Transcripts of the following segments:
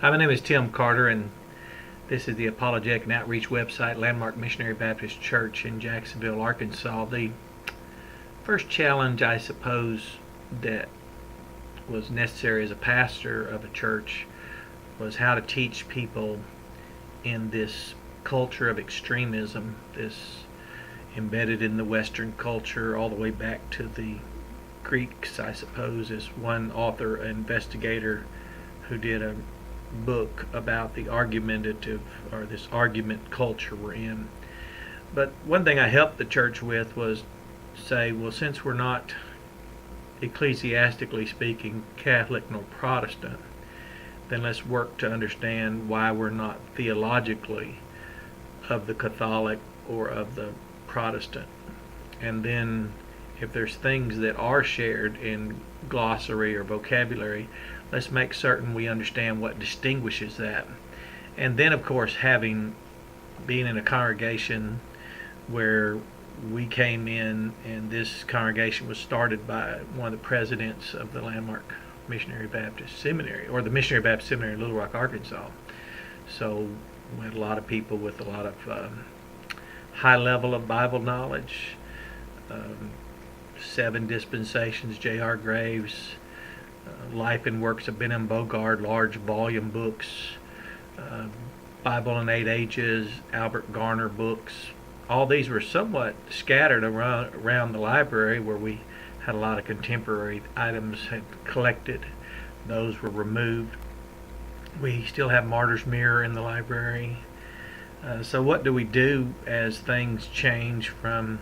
Hi, my name is Tim Carter, and this is the Apologetic and Outreach website, Landmark Missionary Baptist Church in Jacksonville, Arkansas. The first challenge, I suppose, that was necessary as a pastor of a church was how to teach people in this culture of extremism, this embedded in the Western culture all the way back to the Greeks, I suppose, as one author, an investigator who did a book about the argumentative or this argument culture we're in. But one thing I helped the church with was say, well, since we're not ecclesiastically speaking Catholic nor Protestant, then let's work to understand why we're not theologically of the Catholic or of the Protestant. And then if there's things that are shared in glossary or vocabulary, let's make certain we understand what distinguishes that. And then, of course, being in a congregation where we came in, and this congregation was started by one of the presidents of the Landmark Missionary Baptist Seminary, or the Missionary Baptist Seminary in Little Rock, Arkansas. So we had a lot of people with a lot of high level of Bible knowledge, 7 dispensations, J.R. Graves, Life and Works of Ben M. Bogard, large volume books, Bible in 8 Ages, Albert Garner books. All these were somewhat scattered around the library where we had a lot of contemporary items had collected. Those were removed. We still have Martyrs Mirror in the library. So what do we do as things change from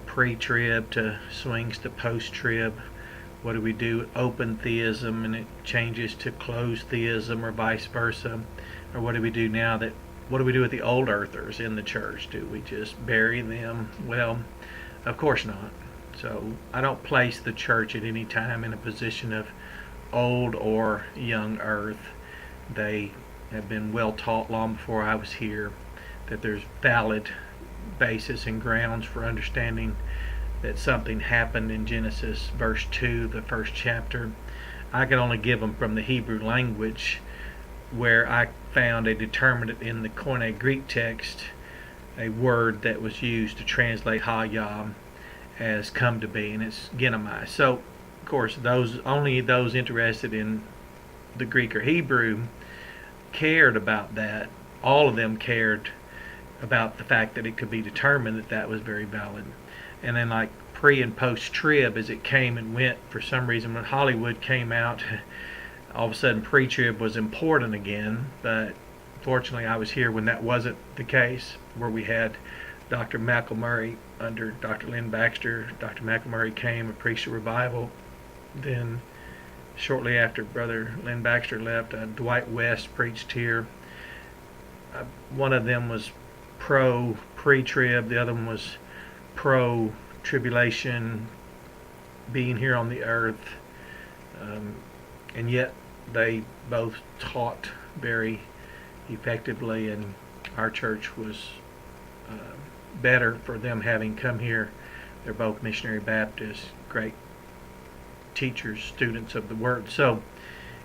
pre-trib to swings to post-trib? What do we do with open theism and it changes to closed theism, or vice versa? Or what do we do with the old earthers in the church? Do we just bury them? Well, of course not. So I don't place the church at any time in a position of old or young earth. They have been well taught long before I was here that there's valid basis and grounds for understanding that something happened in Genesis verse 2, the first chapter. I can only give them from the Hebrew language, where I found a determinate in the Koine Greek text, a word that was used to translate ha-yah as come to be, and it's genomai. So, of course, only those interested in the Greek or Hebrew cared about that. All of them cared about the fact that it could be determined that that was very valid. And then, like pre and post-trib, as it came and went, for some reason when Hollywood came out, all of a sudden pre-trib was important again. But fortunately I was here when that wasn't the case, where we had Dr. McElmurray under Dr. Lynn Baxter. Dr. McElmurray came and preached a revival. Then shortly after Brother Lynn Baxter left, Dwight West preached here. One of them was pre-trib, the other one was pro-tribulation, being here on the earth, and yet they both taught very effectively, and our church was better for them having come here. They're both Missionary Baptists, great teachers, students of the Word. So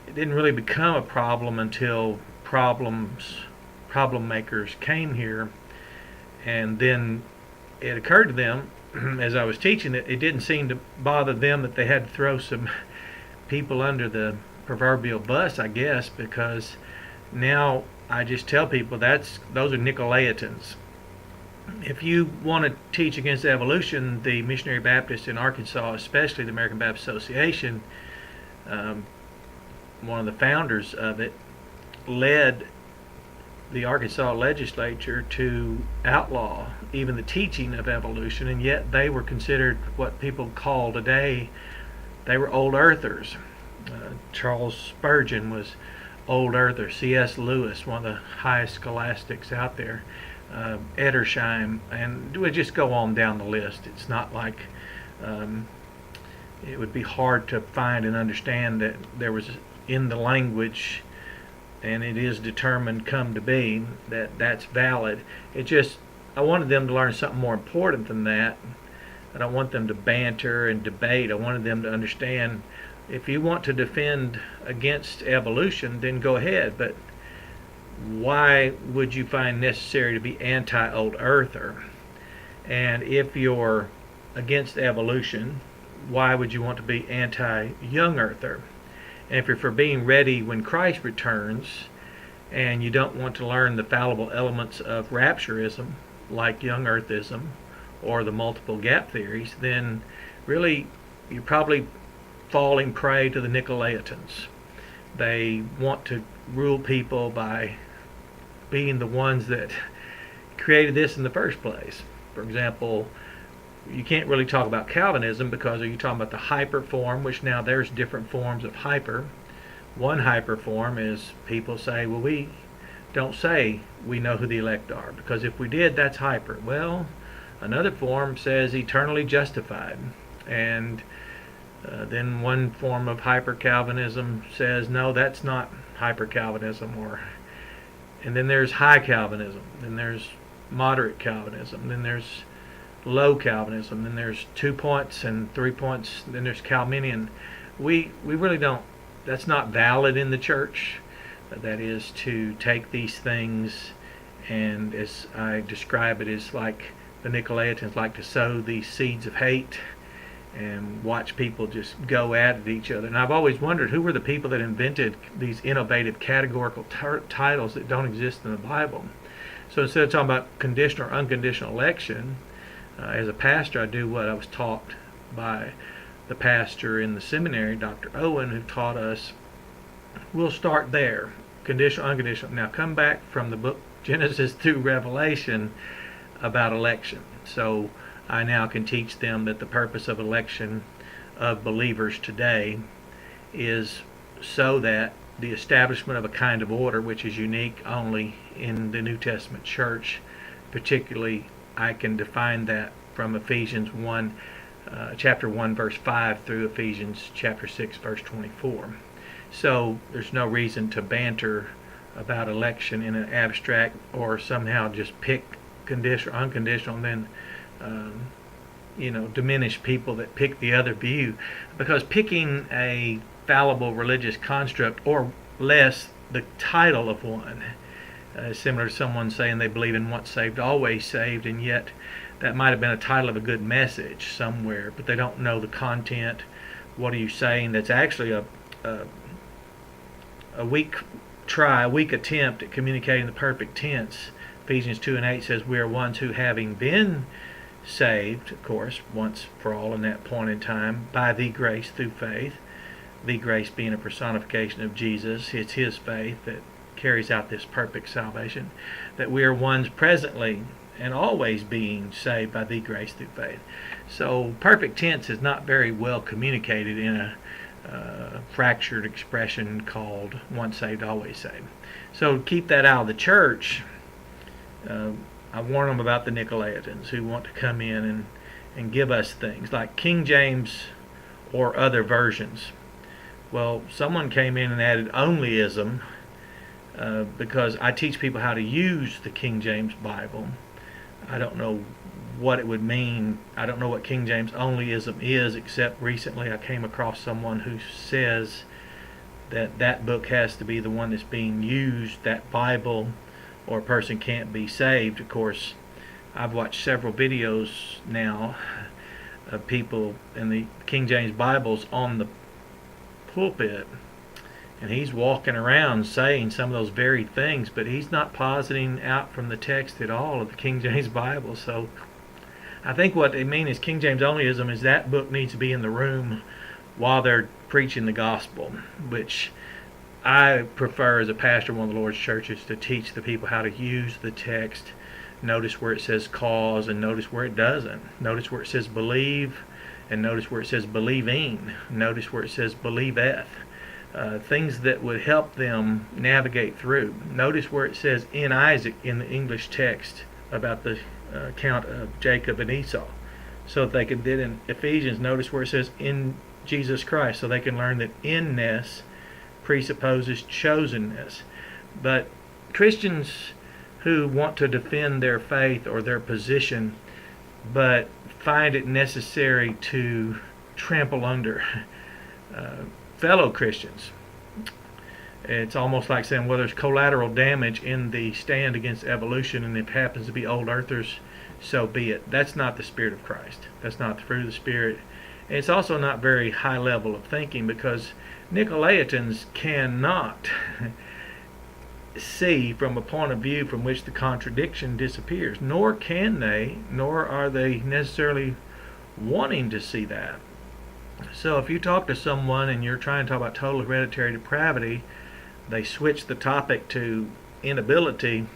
it didn't really become a problem until problem makers came here, and then it occurred to them as I was teaching it didn't seem to bother them that they had to throw some people under the proverbial bus, I guess, because now I just tell people those are Nicolaitans. If you want to teach against evolution, the Missionary Baptist in Arkansas, especially the American Baptist Association, one of the founders of it, led the Arkansas legislature to outlaw even the teaching of evolution, and yet they were considered what people call today, they were old earthers. Charles Spurgeon was old earther. C.S. Lewis, one of the highest scholastics out there, Edersheim, and we just go on down the list. It's not like it would be hard to find and understand that there was in the language, and it is determined come to be, that's valid. I wanted them to learn something more important than that. I don't want them to banter and debate. I wanted them to understand if you want to defend against evolution, then go ahead, but why would you find necessary to be anti-old earther? And if you're against evolution, why would you want to be anti-young earther? And if you're for being ready when Christ returns, and you don't want to learn the fallible elements of rapturism, like young earthism, or the multiple gap theories, then really you're probably falling prey to the Nicolaitans. They want to rule people by being the ones that created this in the first place. For example, you can't really talk about Calvinism because are you talking about the hyper form, which now there's different forms of hyper. One hyper form is people say, well, we don't say we know who the elect are, because if we did, that's hyper. Well, another form says eternally justified. And then one form of hyper Calvinism says, no, that's not hyper Calvinism. And then there's high Calvinism. Then there's moderate Calvinism. Then there's low Calvinism. Then there's 2 points and 3 points. Then there's Calvinian. We really don't. That's not valid in the church. That is to take these things, and as I describe it, is like the Nicolaitans like to sow these seeds of hate and watch people just go at each other. And I've always wondered who were the people that invented these innovative categorical titles that don't exist in the Bible. So instead of talking about conditional or unconditional election, as a pastor, I do what I was taught by the pastor in the seminary, Dr. Owen, who taught us, we'll start there, conditional, unconditional. Now come back from the book Genesis through Revelation about election. So I now can teach them that the purpose of election of believers today is so that the establishment of a kind of order which is unique only in the New Testament church, particularly I can define that from Ephesians 1, chapter 1, verse 5 through Ephesians chapter 6, verse 24. So there's no reason to banter about election in an abstract or somehow just pick conditional, unconditional, and then diminish people that pick the other view, because picking a fallible religious construct or less the title of one is similar to someone saying they believe in once saved always saved, and yet that might have been a title of a good message somewhere, but they don't know the content. What are you saying? That's actually a weak attempt at communicating the perfect tense. Ephesians 2:8 says we are ones who, having been saved, of course, once for all in that point in time, by the grace through faith, the grace being a personification of Jesus. It's his faith that carries out this perfect salvation, that we are ones presently and always being saved by the grace through faith. So perfect tense is not very well communicated in a fractured expression called once saved, always saved. So keep that out of the church. I warn them about the Nicolaitans who want to come in and give us things like King James or other versions. Well, someone came in and added onlyism because I teach people how to use the King James Bible. I don't know what it would mean. I don't know what King James onlyism is, except recently I came across someone who says that book has to be the one that's being used, that Bible, or a person can't be saved. Of course, I've watched several videos now of people in the King James Bibles on the pulpit, and he's walking around saying some of those very things, but he's not positing out from the text at all of the King James Bible. So I think what they mean is King James onlyism is that book needs to be in the room while they're preaching the gospel, which I prefer as a pastor of one of the Lord's churches to teach the people how to use the text. Notice where it says cause and notice where it doesn't. Notice where it says believe and notice where it says believing. Notice where it says believeth. Things that would help them navigate through. Notice where it says in Isaac in the English text about the account of Jacob and Esau. So that they can then in Ephesians notice where it says in Jesus Christ, so they can learn that inness presupposes chosenness. But Christians who want to defend their faith or their position but find it necessary to trample under fellow Christians. It's almost like saying, well, there's collateral damage in the stand against evolution, and if it happens to be old earthers, so be it. That's not the Spirit of Christ. That's not the fruit of the Spirit. And it's also not very high level of thinking, because Nicolaitans cannot see from a point of view from which the contradiction disappears, nor can they, nor are they necessarily wanting to see that. So if you talk to someone and you're trying to talk about total hereditary depravity, they switch the topic to inability.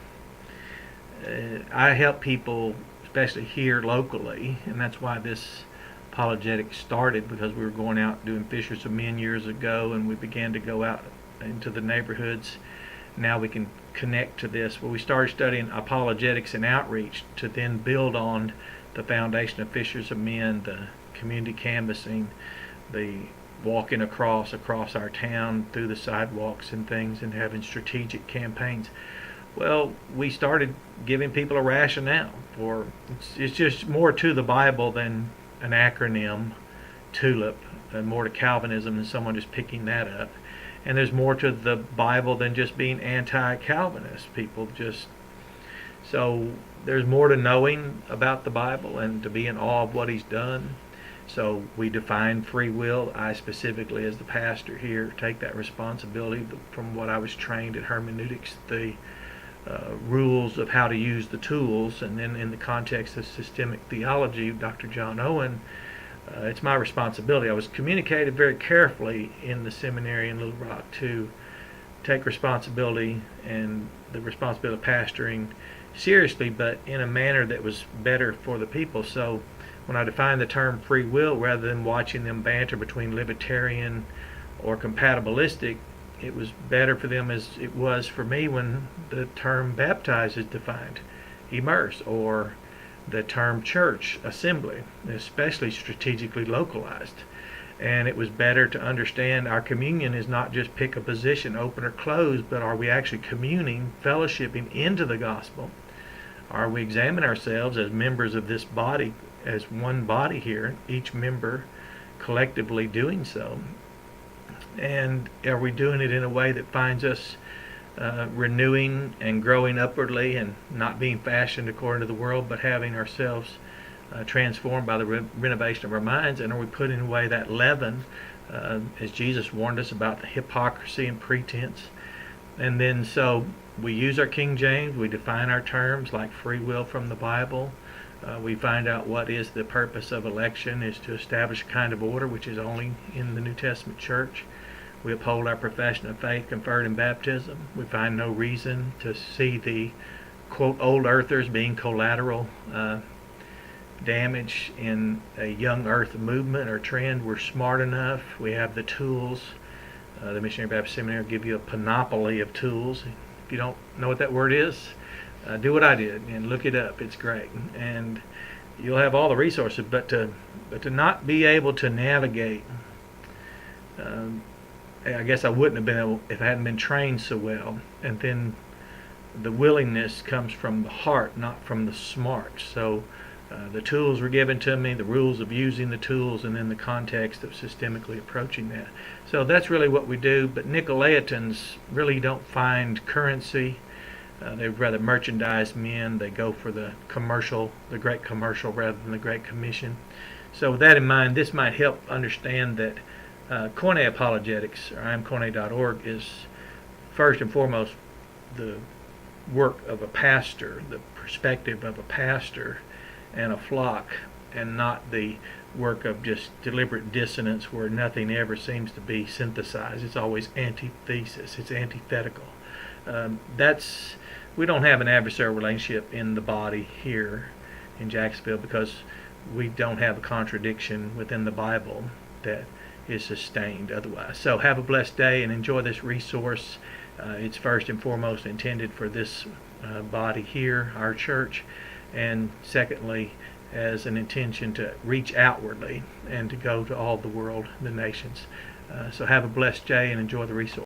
I help people, especially here locally, and that's why this apologetic started, because we were going out doing Fishers of Men years ago, and we began to go out into the neighborhoods. Now we can connect to this. Well, we started studying apologetics and outreach to then build on the foundation of Fishers of Men, the community canvassing, the walking across our town through the sidewalks and things, and having strategic campaigns. Well, we started giving people a rationale for it's just more to the Bible than an acronym, TULIP, and more to Calvinism than someone just picking that up. And there's more to the Bible than just being anti-Calvinist. People just, so there's more to knowing about the Bible and to be in awe of what he's done. So we define free will. I specifically, as the pastor here, take that responsibility from what I was trained at hermeneutics, the rules of how to use the tools, and then in the context of systemic theology, Dr. John Owen, it's my responsibility. I was communicated very carefully in the seminary in Little Rock to take responsibility and the responsibility of pastoring seriously, but in a manner that was better for the people. So when I defined the term free will, rather than watching them banter between libertarian or compatibilistic, it was better for them as it was for me when the term baptize is defined, immerse, or the term church, assembly, especially strategically localized. And it was better to understand our communion is not just pick a position, open or close, but are we actually communing, fellowshipping into the gospel? Are we examining ourselves as members of this body, as one body here, each member collectively doing so? And are we doing it in a way that finds us renewing and growing upwardly, and not being fashioned according to the world, but having ourselves transformed by the renovation of our minds? And are we putting away that leaven, as Jesus warned us about the hypocrisy and pretense? And then so we use our King James, we define our terms like free will from the Bible. We find out what is the purpose of election, is to establish a kind of order which is only in the New Testament church. We uphold our profession of faith conferred in baptism. We find no reason to see the, quote, old earthers being collateral damage in a young earth movement or trend. We're smart enough. We have the tools. The Missionary Baptist Seminary will give you a panoply of tools. If you don't know what that word is, do what I did and look it up. It's great. And you'll have all the resources, but to not be able to navigate, I guess I wouldn't have been able if I hadn't been trained so well. And then the willingness comes from the heart, not from the smarts. So the tools were given to me, the rules of using the tools, and then the context of systemically approaching that. So that's really what we do. But Nicolaitans really don't find currency. They'd rather merchandise men. They go for the commercial, the great commercial, rather than the Great Commission. So with that in mind, this might help understand that Koine Apologetics, or imkoine.org, is first and foremost the work of a pastor, the perspective of a pastor and a flock, and not the work of just deliberate dissonance where nothing ever seems to be synthesized. It's always antithesis. It's antithetical. We don't have an adversarial relationship in the body here in Jacksonville, because we don't have a contradiction within the Bible that is sustained otherwise. So have a blessed day and enjoy this resource. It's first and foremost intended for this body here, our church, and secondly as an intention to reach outwardly and to go to all the world, the nations. So have a blessed day and enjoy the resource.